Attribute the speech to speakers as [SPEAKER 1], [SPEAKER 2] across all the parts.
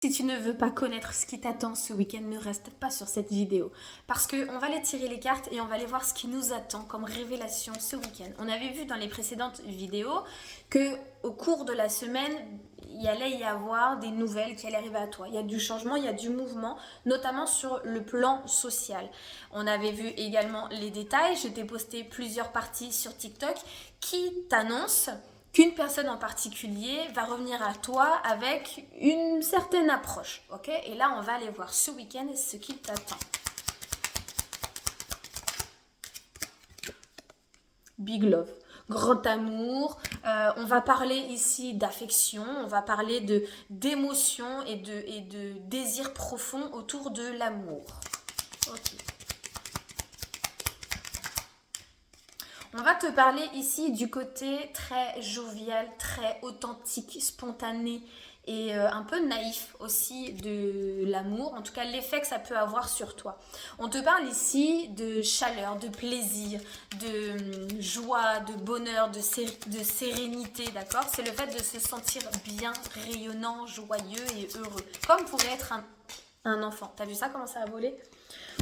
[SPEAKER 1] Si tu ne veux pas connaître ce qui t'attend ce week-end, ne reste pas sur cette vidéo. Parce qu'on va aller tirer les cartes et on va aller voir ce qui nous attend comme révélation ce week-end. On avait vu dans les précédentes vidéos que au cours de la semaine, il allait y avoir des nouvelles qui allaient arriver à toi. Il y a du changement, il y a du mouvement, notamment sur le plan social. On avait vu également les détails. Je t'ai posté plusieurs parties sur TikTok qui t'annoncent qu'une personne en particulier va revenir à toi avec une certaine approche, ok? Et là, on va aller voir ce week-end ce qui t'attend. Big love, grand amour. On va parler ici d'affection, on va parler d'émotion et de désir profond autour de l'amour. Ok. On va te parler ici du côté très jovial, très authentique, spontané et un peu naïf aussi de l'amour, en tout cas l'effet que ça peut avoir sur toi. On te parle ici de chaleur, de plaisir, de joie, de bonheur, de sérénité, d'accord? C'est le fait de se sentir bien, rayonnant, joyeux et heureux, comme pourrait être un enfant. T'as vu ça, comment ça a volé?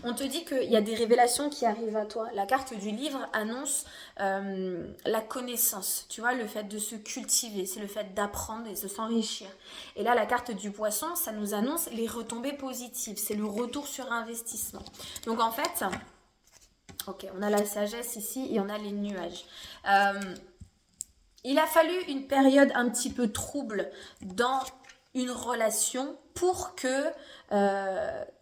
[SPEAKER 1] On te dit qu'il y a des révélations qui arrivent à toi. La carte du livre annonce la connaissance, tu vois, le fait de se cultiver, c'est le fait d'apprendre et de s'enrichir. Et là, la carte du poisson, ça nous annonce les retombées positives, c'est le retour sur investissement. Donc en fait, ok, on a la sagesse ici et on a les nuages. Il a fallu une période un petit peu trouble dans une relation pour que,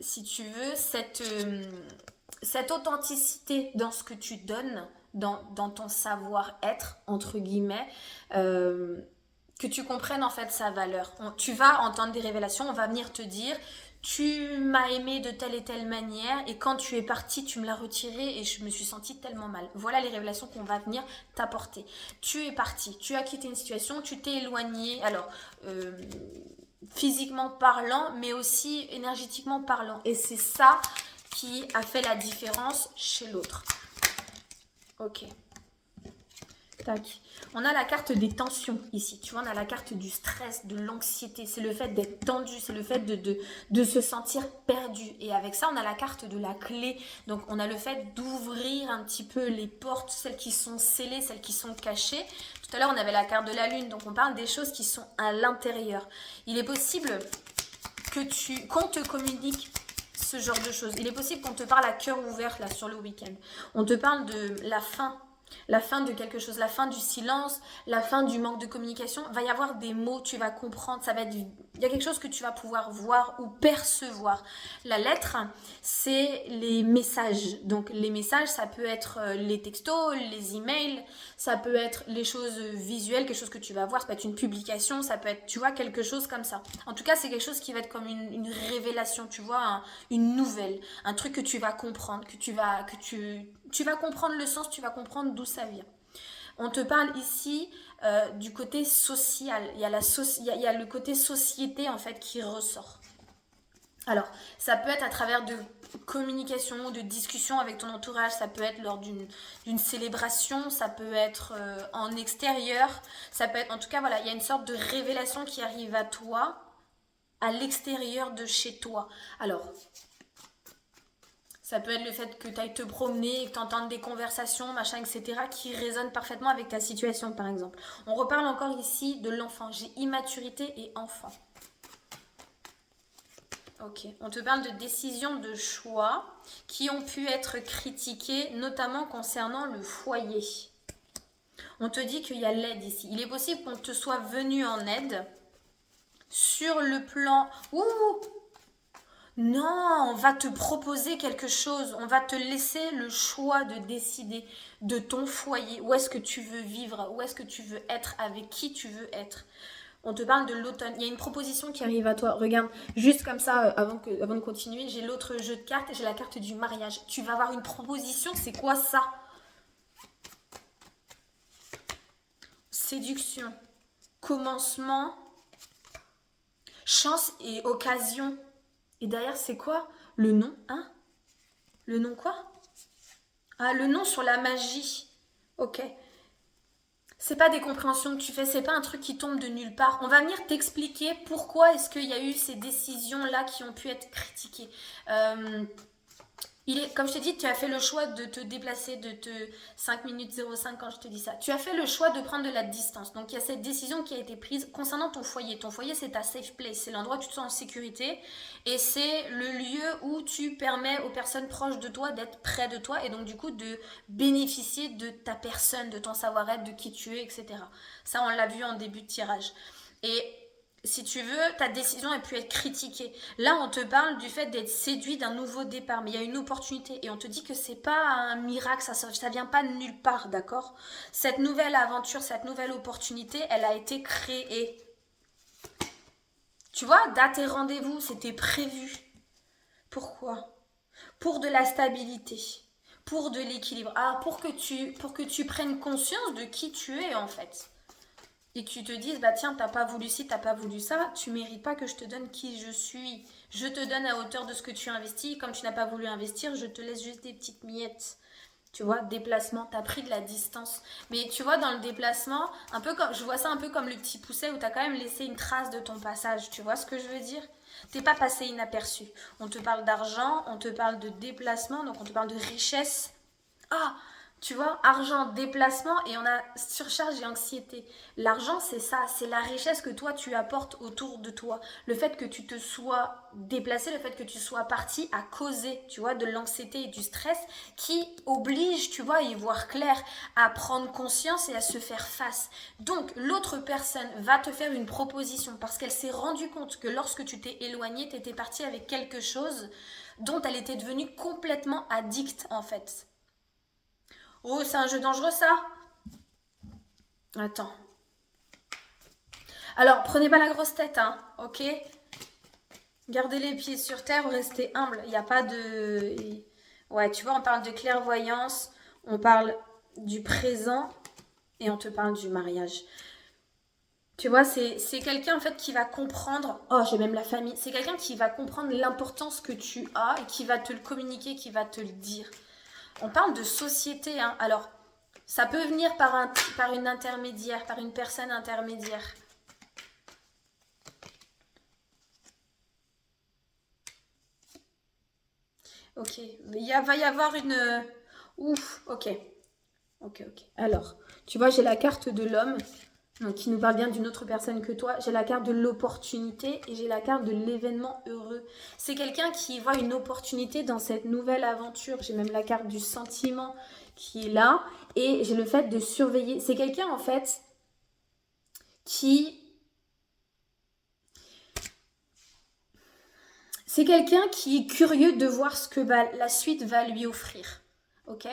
[SPEAKER 1] si tu veux, cette authenticité dans ce que tu donnes, dans ton savoir-être, entre guillemets, que tu comprennes en fait sa valeur. Tu vas entendre des révélations, on va venir te dire, tu m'as aimé de telle et telle manière et quand tu es parti, tu me l'as retiré et je me suis sentie tellement mal. Voilà les révélations qu'on va venir t'apporter. Tu es parti, tu as quitté une situation, tu t'es éloigné. Alors, physiquement parlant, mais aussi énergétiquement parlant. Et c'est ça qui a fait la différence chez l'autre. Ok. Tac. On a la carte des tensions ici. Tu vois, on a la carte du stress, de l'anxiété. C'est le fait d'être tendu, c'est le fait de se sentir perdu. Et avec ça, on a la carte de la clé. Donc, on a le fait d'ouvrir un petit peu les portes, celles qui sont scellées, celles qui sont cachées. Tout à l'heure, on avait la carte de la lune. Donc, on parle des choses qui sont à l'intérieur. Il est possible qu'on te communique ce genre de choses. Il est possible qu'on te parle à cœur ouvert là sur le week-end. On te parle de la fin de quelque chose, la fin du silence, la fin du manque de communication. Il va y avoir des mots, tu vas comprendre, ça va être, il y a quelque chose que tu vas pouvoir voir ou percevoir. La lettre, c'est les messages. Donc les messages, ça peut être les textos, les emails, ça peut être les choses visuelles, quelque chose que tu vas voir, ça peut être une publication, ça peut être, tu vois, quelque chose comme ça. En tout cas, c'est quelque chose qui va être comme une révélation, tu vois, une nouvelle, un truc que tu vas comprendre, tu vas comprendre le sens, tu vas comprendre d'où ça vient. On te parle ici du côté social. Il y a le côté société en fait qui ressort. Alors, ça peut être à travers de communication, de discussion avec ton entourage, ça peut être lors d'une célébration, ça peut être en extérieur, ça peut être, en tout cas, voilà, il y a une sorte de révélation qui arrive à toi, à l'extérieur de chez toi. Alors, ça peut être le fait que tu ailles te promener, que tu entendes des conversations, machin, etc., qui résonnent parfaitement avec ta situation, par exemple. On reparle encore ici de l'enfant. J'ai immaturité et enfant. Ok. On te parle de décisions de choix qui ont pu être critiquées, notamment concernant le foyer. On te dit qu'il y a l'aide ici. Il est possible qu'on te soit venu en aide sur le plan... Ouh, non, on va te proposer quelque chose, on va te laisser le choix de décider de ton foyer, où est-ce que tu veux vivre, où est-ce que tu veux être, avec qui tu veux être. On te parle de l'automne, il y a une proposition qui arrive à toi, regarde, juste comme ça, avant de continuer, j'ai l'autre jeu de cartes, j'ai la carte du mariage. Tu vas avoir une proposition, c'est quoi ça? Séduction, commencement, chance et occasion. Et derrière, c'est quoi? Le nom, hein? Le nom quoi? Ah, le nom sur la magie. Ok. C'est pas des compréhensions que tu fais, c'est pas un truc qui tombe de nulle part. On va venir t'expliquer pourquoi est-ce qu'il y a eu ces décisions-là qui ont pu être critiquées. Euh, comme je t'ai dit, tu as fait le choix de te déplacer de 5 minutes 05 quand je te dis ça. Tu as fait le choix de prendre de la distance. Donc il y a cette décision qui a été prise concernant ton foyer. Ton foyer, c'est ta safe place. C'est l'endroit où tu te sens en sécurité. Et c'est le lieu où tu permets aux personnes proches de toi d'être près de toi. Et donc du coup de bénéficier de ta personne, de ton savoir-être, de qui tu es, etc. Ça, on l'a vu en début de tirage. Et si tu veux, ta décision a pu être critiquée. Là, on te parle du fait d'être séduit d'un nouveau départ, mais il y a une opportunité et on te dit que c'est pas un miracle, ça vient pas de nulle part, d'accord? Cette nouvelle aventure, cette nouvelle opportunité, elle a été créée. Tu vois, date et rendez-vous, c'était prévu. Pourquoi? Pour de la stabilité, pour de l'équilibre. Ah, pour que tu prennes conscience de qui tu es en fait. Et que tu te dises, bah tiens, t'as pas voulu ci, t'as pas voulu ça, tu mérites pas que je te donne qui je suis. Je te donne à hauteur de ce que tu as investi. Comme tu n'as pas voulu investir, je te laisse juste des petites miettes. Tu vois, déplacement, t'as pris de la distance. Mais tu vois, dans le déplacement, un peu comme, je vois ça un peu comme le petit pousset où t'as quand même laissé une trace de ton passage. Tu vois ce que je veux dire? T'es pas passé inaperçu. On te parle d'argent, on te parle de déplacement, donc on te parle de richesse. Ah, tu vois, argent, déplacement et on a surcharge et anxiété. L'argent, c'est ça, c'est la richesse que toi tu apportes autour de toi. Le fait que tu te sois déplacé, le fait que tu sois parti a causé, tu vois, de l'anxiété et du stress qui oblige, tu vois, à y voir clair, à prendre conscience et à se faire face. Donc, l'autre personne va te faire une proposition parce qu'elle s'est rendue compte que lorsque tu t'es éloigné, tu étais parti avec quelque chose dont elle était devenue complètement addicte en fait. Oh, c'est un jeu dangereux ça? Attends. Alors, prenez pas la grosse tête, hein, ok? Gardez les pieds sur terre, restez humble. Il n'y a pas de... Ouais, tu vois, on parle de clairvoyance, on parle du présent et on te parle du mariage. Tu vois, c'est quelqu'un en fait qui va comprendre... Oh, j'ai même la famille. C'est quelqu'un qui va comprendre l'importance que tu as et qui va te le communiquer, qui va te le dire. On parle de société, hein. Alors, ça peut venir par une intermédiaire, par une personne intermédiaire. Ok, va y avoir une... Ouf, ok. Ok. Alors, tu vois, j'ai la carte de l'homme, donc qui nous parle bien d'une autre personne que toi. J'ai la carte de l'opportunité et j'ai la carte de l'événement heureux. C'est quelqu'un qui voit une opportunité dans cette nouvelle aventure. J'ai même la carte du sentiment qui est là. Et j'ai le fait de surveiller. C'est quelqu'un, en fait, qui... C'est quelqu'un qui est curieux de voir ce que la suite va lui offrir. Ok?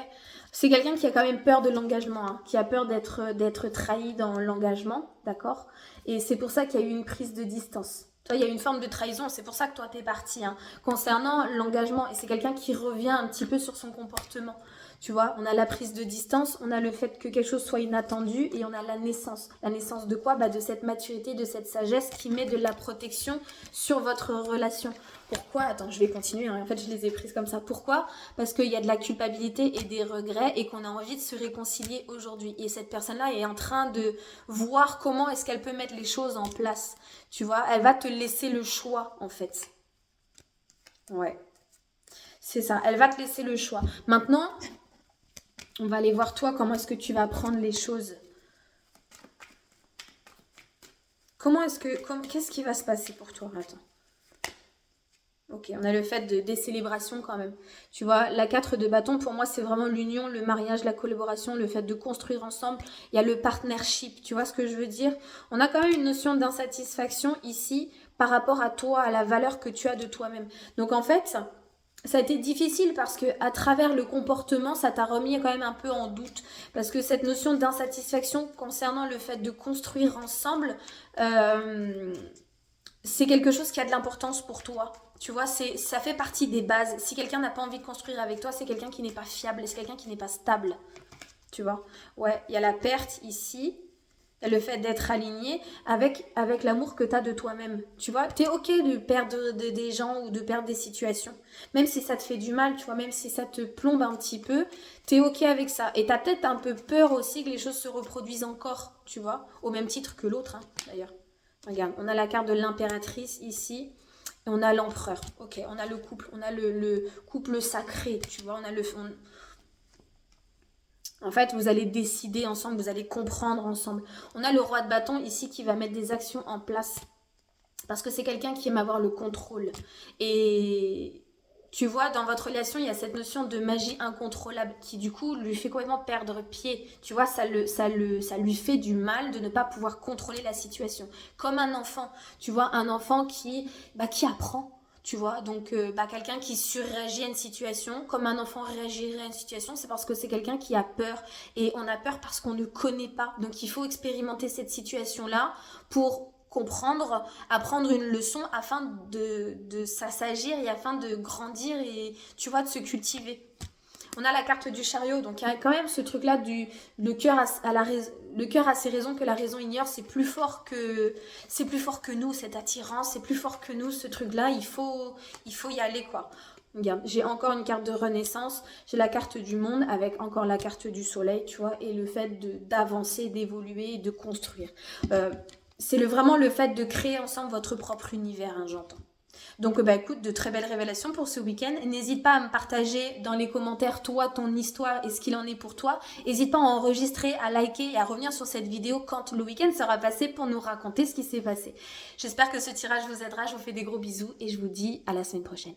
[SPEAKER 1] C'est quelqu'un qui a quand même peur de l'engagement, hein, qui a peur d'être trahi dans l'engagement, d'accord? Et c'est pour ça qu'il y a eu une prise de distance. Toi, il y a une forme de trahison, c'est pour ça que toi, t'es parti, hein, concernant l'engagement. Et c'est quelqu'un qui revient un petit peu sur son comportement. Tu vois, on a la prise de distance, on a le fait que quelque chose soit inattendu et on a la naissance. La naissance de quoi? De cette maturité, de cette sagesse qui met de la protection sur votre relation. Pourquoi? Attends, je vais continuer, hein. En fait, je les ai prises comme ça. Pourquoi? Parce qu'il y a de la culpabilité et des regrets et qu'on a envie de se réconcilier aujourd'hui. Et cette personne-là est en train de voir comment est-ce qu'elle peut mettre les choses en place. Tu vois, elle va te laisser le choix, en fait. Ouais, c'est ça. Elle va te laisser le choix. Maintenant, on va aller voir toi, comment est-ce que tu vas prendre les choses. Qu'est-ce qui va se passer pour toi? Attends. Ok, on a le fait des célébrations quand même. Tu vois, la 4 de bâton, pour moi, c'est vraiment l'union, le mariage, la collaboration, le fait de construire ensemble. Il y a le partnership, tu vois ce que je veux dire? On a quand même une notion d'insatisfaction ici par rapport à toi, à la valeur que tu as de toi-même. Donc en fait, ça a été difficile parce que à travers le comportement, ça t'a remis quand même un peu en doute. Parce que cette notion d'insatisfaction concernant le fait de construire ensemble, euh, c'est quelque chose qui a de l'importance pour toi. Tu vois, ça fait partie des bases. Si quelqu'un n'a pas envie de construire avec toi, c'est quelqu'un qui n'est pas fiable, c'est quelqu'un qui n'est pas stable. Tu vois? Ouais, il y a la perte ici. Le fait d'être aligné avec l'amour que tu as de toi-même. Tu vois, tu es OK de perdre des gens ou de perdre des situations. Même si ça te fait du mal, tu vois, même si ça te plombe un petit peu, tu es OK avec ça. Et tu as peut-être un peu peur aussi que les choses se reproduisent encore, tu vois, au même titre que l'autre, hein, d'ailleurs. Regarde, on a la carte de l'impératrice ici. Et on a l'empereur. OK, on a le couple. On a le couple sacré, tu vois. En fait, vous allez décider ensemble, vous allez comprendre ensemble. On a le roi de bâton ici qui va mettre des actions en place. Parce que c'est quelqu'un qui aime avoir le contrôle. Et tu vois, dans votre relation, il y a cette notion de magie incontrôlable qui, du coup, lui fait complètement perdre pied. Tu vois, ça lui fait du mal de ne pas pouvoir contrôler la situation. Comme un enfant. Tu vois, un enfant qui apprend. Tu vois, donc quelqu'un qui surréagit à une situation, comme un enfant réagirait à une situation, c'est parce que c'est quelqu'un qui a peur. Et on a peur parce qu'on ne connaît pas. Donc il faut expérimenter cette situation-là pour comprendre, apprendre une leçon afin de s'assagir et afin de grandir et tu vois, de se cultiver. On a la carte du chariot, donc il y a quand même ce truc-là du le cœur le cœur a ses raisons que la raison ignore, c'est plus fort que nous cette attirance, c'est plus fort que nous ce truc-là, il faut y aller quoi. Regarde, j'ai encore une carte de renaissance, j'ai la carte du monde avec encore la carte du soleil, tu vois, et le fait d'avancer, d'évoluer et de construire. C'est vraiment le fait de créer ensemble votre propre univers, hein, j'entends. Donc, écoute, de très belles révélations pour ce week-end. N'hésite pas à me partager dans les commentaires, toi, ton histoire et ce qu'il en est pour toi. N'hésite pas à enregistrer, à liker et à revenir sur cette vidéo quand le week-end sera passé pour nous raconter ce qui s'est passé. J'espère que ce tirage vous aidera. Je vous fais des gros bisous et je vous dis à la semaine prochaine.